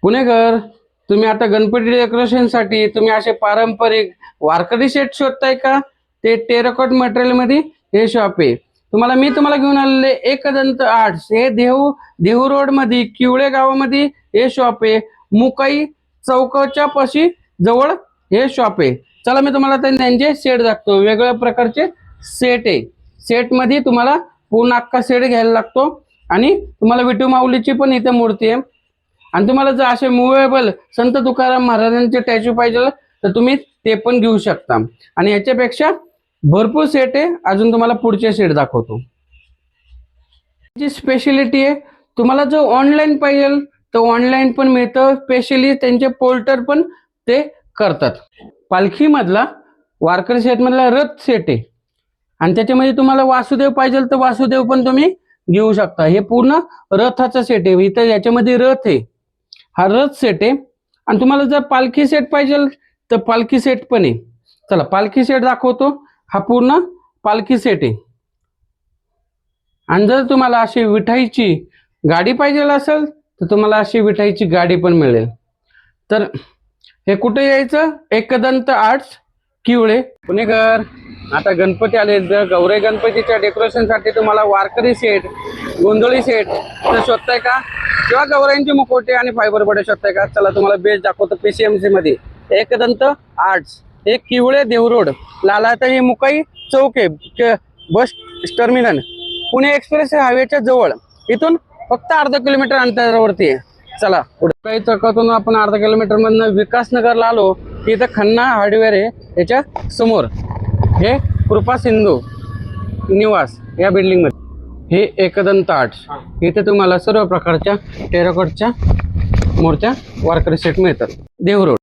पुणेकर, तुम्ही आता गणपती डेकोरेशनसाठी तुम्ही असे पारंपरिक वारकरी सेट शोधताय का? ते टेराकॉट मटेरियल मध्ये हे शॉप आहे. तुम्हाला घेऊन आलेले एकदंत आर्ट्स हे देहू रोड मध्ये किवळे गावामध्ये हे शॉप आहे. मुकाई चौकाच्या पाशी जवळ हे शॉप आहे. चला मी तुम्हाला त्यांचे सेट दाखवतो. वेगवेगळ्या प्रकारचे सेट आहे. सेट मध्ये तुम्हाला पूर्ण अख्खा सेट घ्यायला लागतो आणि तुम्हाला विठू माऊलीची पण इथे मूर्ती आहे. आणि तुम्हाला जर असे मुवेबल संत तुकाराम महाराजांचे स्टॅच्यू पाहिजे तर तुम्ही ते पण घेऊ शकता. आणि याच्यापेक्षा भरपूर सेट आहे. अजून तुम्हाला पुढचे सेट दाखवतो. जी स्पेशलिटी आहे, तुम्हाला जो ऑनलाईन पाहिजे तर ऑनलाईन पण मिळतं. स्पेशली त्यांचे पोर्टर पण ते करतात. पालखी मधला वारकरी सेट मधला रथ सेट आहे आणि त्याच्यामध्ये तुम्हाला वासुदेव पाहिजे तर वासुदेव पण तुम्ही घेऊ शकता. हे पूर्ण रथाचा सेट आहे. इथं याच्यामध्ये रथ आहे, हा रथ सेट आहे. आणि तुम्हाला जर पालखी सेट पाहिजे तर पालखी सेट पण आहे. चला पालखी सेट दाखवतो. हा पूर्ण पालखी सेट आहे. आणि जर तुम्हाला अशी विठाईची गाडी पाहिजे असेल तर तुम्हाला अशी विठाईची गाडी पण मिळेल. तर हे कुठे यायचं? एकदंत आर्ट्स किवळे पुणेकर. आता गणपती आले तर गौरी गणपतीच्या डेकोरेशनसाठी तुम्हाला वारकरी सेट, गोंधळी सेट तर शोधताय का? किंवा गौरांची मुखवटे आणि फायबर बडे शोधताय का? चला तुम्हाला बेस्ट दाखवतो. PCMC मध्ये एकदंत आर्ट्स हे किवळे देहू रोड लालाता हे मुकाई चौक आहे. बस टर्मिनल पुणे एक्सप्रेस हायवेच्या जवळ. इथून फक्त अर्धा किलोमीटर अंतरावरती आहे. चला पुढे चौकातून आपण अर्धा किलोमीटर मधनं विकासनगरला आलो की इथं खन्ना हार्डवेअर आहे. त्याच्या समोर हे कृपा सिंधू निवास या बिल्डिंग मध्ये हे एकदंत आर्ट्स. इथे तुम्हाला सर्व प्रकारच्या टेराकॉटच्या मूर्त्या वारकरी सेट मिळतात. देहू रोड.